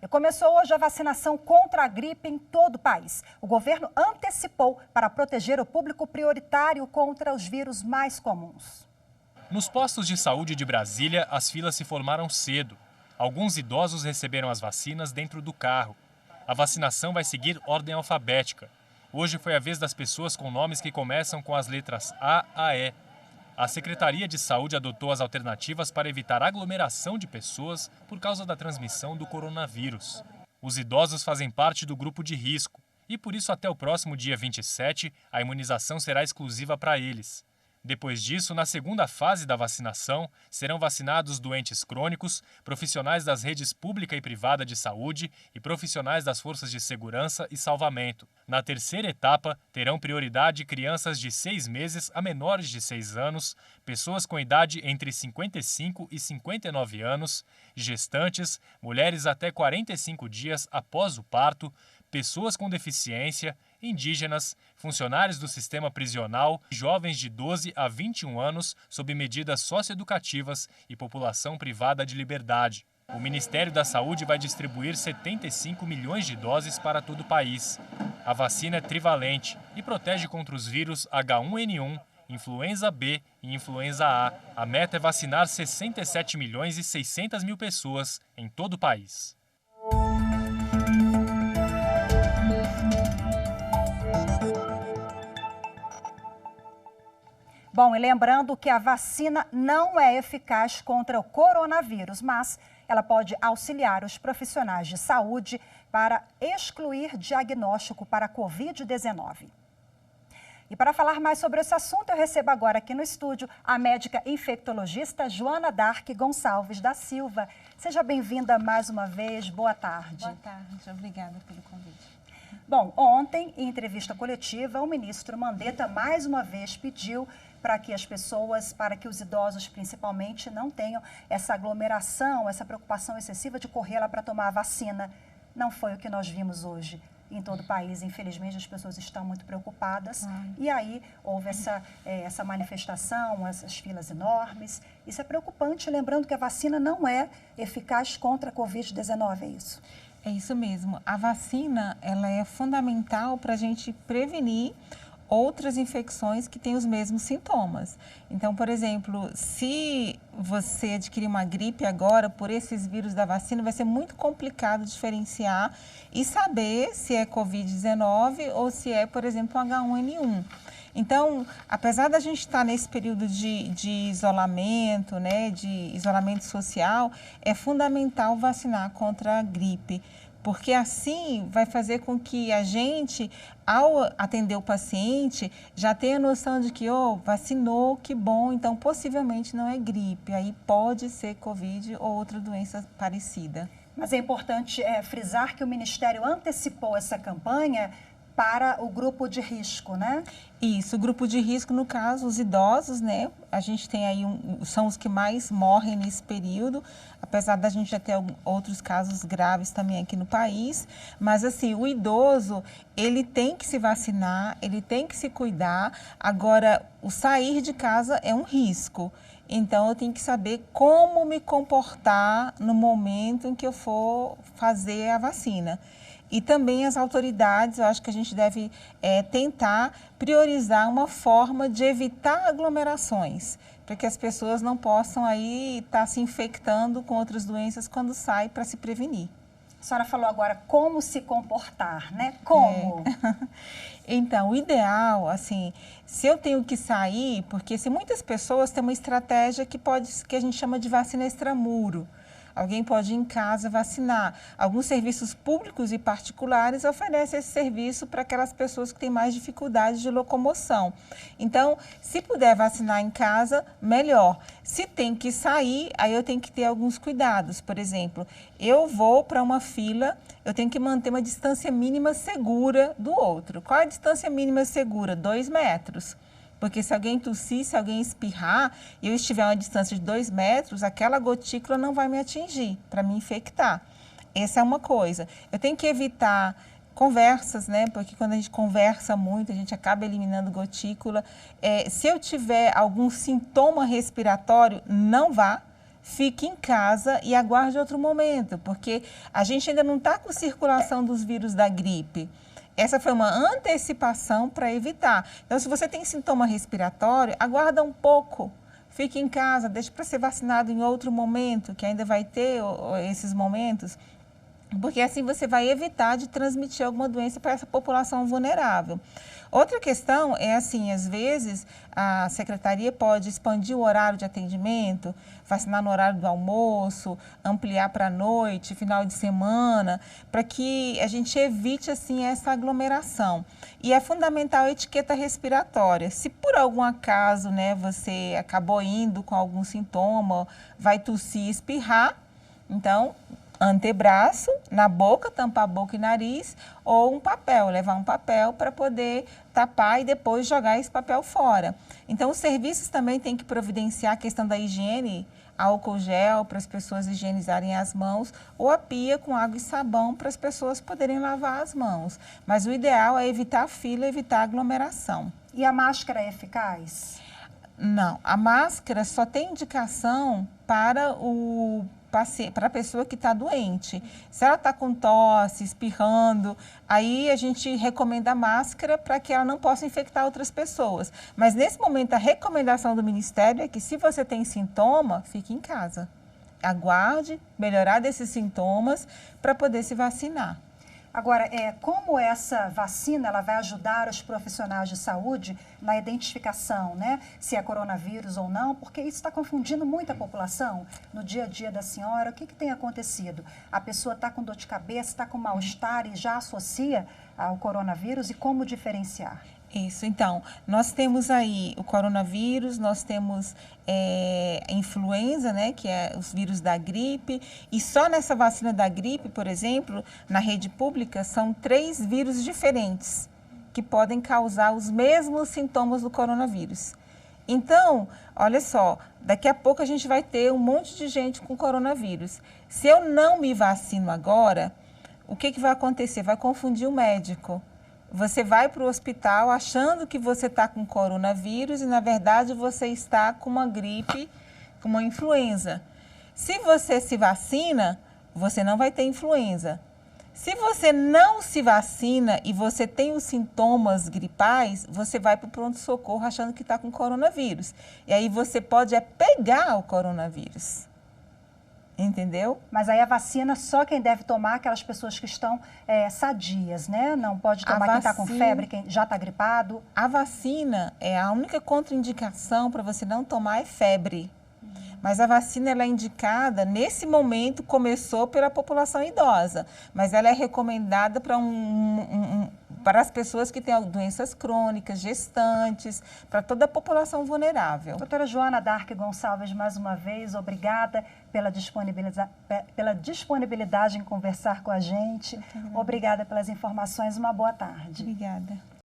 E começou hoje a vacinação contra a gripe em todo o país. O governo antecipou para proteger o público prioritário contra os vírus mais comuns. Nos postos de saúde de Brasília, as filas se formaram cedo. Alguns idosos receberam as vacinas dentro do carro. A vacinação vai seguir ordem alfabética. Hoje foi a vez das pessoas com nomes que começam com as letras A a E. A Secretaria de Saúde adotou as alternativas para evitar aglomeração de pessoas por causa da transmissão do coronavírus. Os idosos fazem parte do grupo de risco e, por isso, até o próximo dia 27, a imunização será exclusiva para eles. Depois disso, na segunda fase da vacinação, serão vacinados doentes crônicos, profissionais das redes pública e privada de saúde e profissionais das forças de segurança e salvamento. Na terceira etapa, terão prioridade crianças de 6 meses a menores de 6 anos, pessoas com idade entre 55 e 59 anos, gestantes, mulheres até 45 dias após o parto, pessoas com deficiência, indígenas, funcionários do sistema prisional, jovens de 12 a 21 anos sob medidas socioeducativas e população privada de liberdade. O Ministério da Saúde vai distribuir 75 milhões de doses para todo o país. A vacina é trivalente e protege contra os vírus H1N1, influenza B e influenza A. A meta é vacinar 67 milhões e 600 mil pessoas em todo o país. Bom, e lembrando que a vacina não é eficaz contra o coronavírus, mas ela pode auxiliar os profissionais de saúde para excluir diagnóstico para a Covid-19. E para falar mais sobre esse assunto, eu recebo agora aqui no estúdio a médica infectologista Joana Dark Gonçalves da Silva. Seja bem-vinda mais uma vez, boa tarde. Boa tarde, obrigada pelo convite. Bom, ontem, em entrevista coletiva, o ministro Mandetta mais uma vez pediu para que as pessoas, para que os idosos principalmente, não tenham essa aglomeração, essa preocupação excessiva de correr lá para tomar a vacina. Não foi o que nós vimos hoje em todo o país. Infelizmente, as pessoas estão muito preocupadas. E aí houve essa manifestação, essas filas enormes. Isso é preocupante, lembrando que a vacina não é eficaz contra a Covid-19, é isso? É isso mesmo. A vacina, ela é fundamental para a gente prevenir outras infecções que têm os mesmos sintomas. Então, por exemplo, se você adquirir uma gripe agora por esses vírus da vacina, vai ser muito complicado diferenciar e saber se é Covid-19 ou se é, por exemplo, H1N1. Então, apesar da gente estar nesse período de isolamento, né, de isolamento social, é fundamental vacinar contra a gripe, porque assim vai fazer com que a gente, ao atender o paciente, já tenha noção de que, vacinou, que bom, então possivelmente não é gripe, aí pode ser Covid ou outra doença parecida. Mas é importante frisar que o Ministério antecipou essa campanha para o grupo de risco, né? Isso, o grupo de risco, no caso, os idosos, né? A gente tem aí, são os que mais morrem nesse período, apesar da gente já ter outros casos graves também aqui no país. Mas, assim, o idoso, ele tem que se vacinar, ele tem que se cuidar. Agora, o sair de casa é um risco. Então, eu tenho que saber como me comportar no momento em que eu for fazer a vacina. E também as autoridades, eu acho que a gente deve tentar priorizar uma forma de evitar aglomerações, para que as pessoas não possam aí estar se infectando com outras doenças quando saem para se prevenir. A senhora falou agora como se comportar, né? Como? Então, o ideal, assim, se eu tenho que sair, porque se muitas pessoas têm uma estratégia que a gente chama de vacina extramuro. Alguém pode ir em casa vacinar. Alguns serviços públicos e particulares oferecem esse serviço para aquelas pessoas que têm mais dificuldade de locomoção. Então, se puder vacinar em casa, melhor. Se tem que sair, aí eu tenho que ter alguns cuidados. Por exemplo, eu vou para uma fila, eu tenho que manter uma distância mínima segura do outro. Qual é a distância mínima segura? 2 metros. Porque se alguém tossir, se alguém espirrar e eu estiver a uma distância de 2 metros, aquela gotícula não vai me atingir para me infectar. Essa é uma coisa. Eu tenho que evitar conversas, né? Porque quando a gente conversa muito, a gente acaba eliminando gotícula. Se eu tiver algum sintoma respiratório, não vá. fique em casa e aguarde outro momento, porque a gente ainda não está com circulação dos vírus da gripe. Essa foi uma antecipação para evitar. Então, se você tem sintoma respiratório, aguarda um pouco. Fique em casa, deixe para ser vacinado em outro momento, que ainda vai ter esses momentos, porque assim você vai evitar de transmitir alguma doença para essa população vulnerável. Outra questão é assim, às vezes a secretaria pode expandir o horário de atendimento, vacinar no horário do almoço, ampliar para a noite, final de semana, para que a gente evite assim essa aglomeração. E é fundamental a etiqueta respiratória. Se por algum acaso, né, você acabou indo com algum sintoma, vai tossir e espirrar, então antebraço, na boca, tampar a boca e nariz, ou um papel, levar um papel para poder tapar e depois jogar esse papel fora. Então, os serviços também têm que providenciar a questão da higiene, álcool gel para as pessoas higienizarem as mãos, ou a pia com água e sabão para as pessoas poderem lavar as mãos. Mas o ideal é evitar fila, evitar aglomeração. E a máscara é eficaz? Não, a máscara só tem indicação para a pessoa que está doente. Se ela está com tosse, espirrando, aí a gente recomenda a máscara para que ela não possa infectar outras pessoas. Mas nesse momento a recomendação do Ministério é que se você tem sintoma, fique em casa. Aguarde melhorar desses sintomas para poder se vacinar. Agora, como essa vacina ela vai ajudar os profissionais de saúde na identificação, né, se é coronavírus ou não, porque isso está confundindo muito a população no dia a dia da senhora. O que tem acontecido? A pessoa está com dor de cabeça, está com mal-estar e já associa ao coronavírus, e como diferenciar? Isso, então, nós temos aí o coronavírus, nós temos a influenza, né, que é os vírus da gripe, e só nessa vacina da gripe, por exemplo, na rede pública, são 3 vírus diferentes que podem causar os mesmos sintomas do coronavírus. Então, olha só, daqui a pouco a gente vai ter um monte de gente com coronavírus. Se eu não me vacino agora, o que vai acontecer? Vai confundir o médico. Você vai para o hospital achando que você está com coronavírus e, na verdade, você está com uma gripe, com uma influenza. Se você se vacina, você não vai ter influenza. Se você não se vacina e você tem os sintomas gripais, você vai para o pronto-socorro achando que está com coronavírus. E aí você pode pegar o coronavírus. Entendeu? Mas aí a vacina só quem deve tomar, aquelas pessoas que estão sadias, né? Não pode tomar quem está com febre, quem já está gripado. A vacina, a única contraindicação para você não tomar é febre. Mas a vacina ela é indicada, nesse momento, começou pela população idosa, mas ela é recomendada para as pessoas que têm doenças crônicas, gestantes, para toda a população vulnerável. Doutora Joana Dark Gonçalves, mais uma vez, obrigada pela disponibilidade em conversar com a gente. Obrigada pelas informações, uma boa tarde. Obrigada.